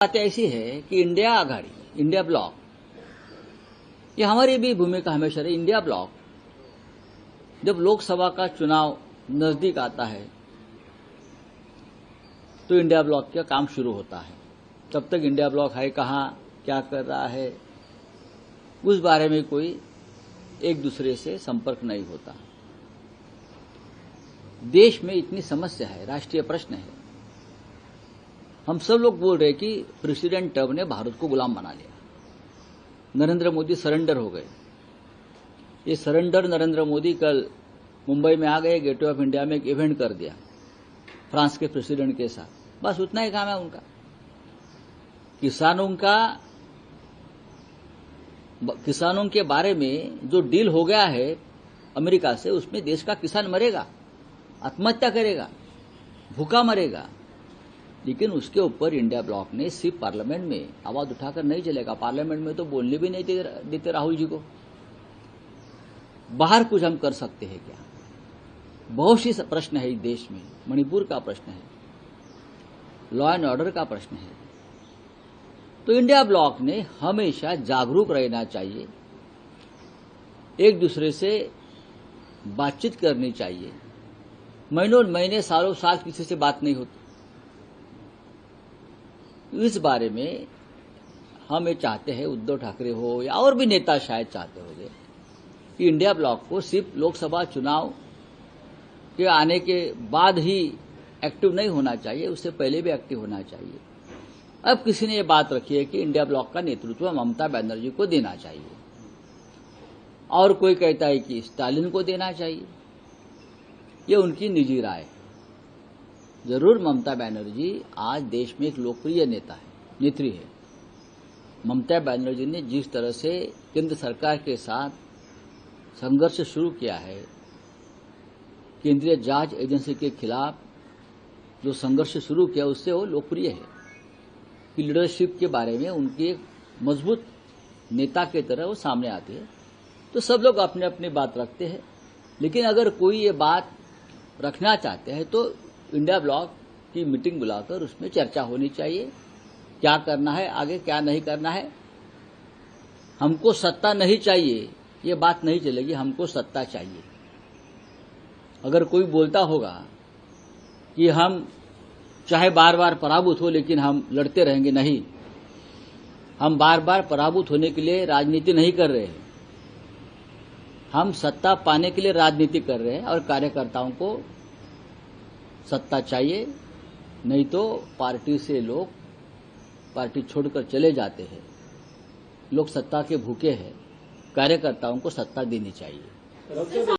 बात ऐसी है कि इंडिया आघाड़ी, इंडिया ब्लॉक, ये हमारी भी भूमिका हमेशा रही। इंडिया ब्लॉक जब लोकसभा का चुनाव नजदीक आता है तो इंडिया ब्लॉक का काम शुरू होता है। तब तक इंडिया ब्लॉक है कहां, क्या कर रहा है, उस बारे में कोई एक दूसरे से संपर्क नहीं होता। देश में इतनी समस्या है, राष्ट्रीय प्रश्न है। हम सब लोग बोल रहे कि प्रेसिडेंट ट्रंप ने भारत को गुलाम बना लिया, नरेंद्र मोदी सरेंडर हो गए। ये सरेंडर नरेंद्र मोदी कल मुंबई में आ गए, गेटवे ऑफ इंडिया में एक इवेंट कर दिया फ्रांस के प्रेसिडेंट के साथ। बस उतना ही काम है उनका। किसानों के बारे में जो डील हो गया है अमेरिका से, उसमें देश का किसान मरेगा, आत्महत्या करेगा, भूखा मरेगा। लेकिन उसके ऊपर इंडिया ब्लॉक ने सिर्फ पार्लियामेंट में आवाज उठाकर नहीं चलेगा। पार्लियामेंट में तो बोलने भी नहीं देते राहुल जी को। बाहर कुछ हम कर सकते हैं क्या? बहुत सी प्रश्न है इस देश में। मणिपुर का प्रश्न है, लॉ एंड ऑर्डर का प्रश्न है। तो इंडिया ब्लॉक ने हमेशा जागरूक रहना चाहिए, एक दूसरे से बातचीत करनी चाहिए। महीनों महीने, सालों साल किसी से बात नहीं होती। इस बारे में हम ये चाहते हैं, उद्धव ठाकरे हो या और भी नेता शायद चाहते होंगे कि इंडिया ब्लॉक को सिर्फ लोकसभा चुनाव के आने के बाद ही एक्टिव नहीं होना चाहिए, उससे पहले भी एक्टिव होना चाहिए। अब किसी ने ये बात रखी है कि इंडिया ब्लॉक का नेतृत्व ममता बनर्जी को देना चाहिए, और कोई कहता है कि स्टालिन को देना चाहिए। ये उनकी निजी राय है। जरूर ममता बनर्जी आज देश में एक लोकप्रिय नेत्री है। ममता बनर्जी ने जिस तरह से केंद्र सरकार के साथ संघर्ष शुरू किया है, केंद्रीय जांच एजेंसी के खिलाफ जो संघर्ष शुरू किया, उससे वो लोकप्रिय है कि लीडरशिप के बारे में उनकी एक मजबूत नेता की तरह वो सामने आती है। तो सब लोग अपने अपनी बात रखते हैं, लेकिन अगर कोई ये बात रखना चाहते हैं तो इंडिया ब्लॉक की मीटिंग बुलाकर उसमें चर्चा होनी चाहिए। क्या करना है आगे, क्या नहीं करना है। हमको सत्ता नहीं चाहिए, ये बात नहीं चलेगी। हमको सत्ता चाहिए। अगर कोई बोलता होगा कि हम चाहे बार बार पराभूत हो लेकिन हम लड़ते रहेंगे, नहीं, हम बार बार पराभूत होने के लिए राजनीति नहीं कर रहे हैं। हम सत्ता पाने के लिए राजनीति कर रहे हैं, और कार्यकर्ताओं को सत्ता चाहिए। नहीं तो पार्टी से लोग पार्टी छोड़कर चले जाते हैं। लोग सत्ता के भूखे हैं, कार्यकर्ताओं को सत्ता देनी चाहिए।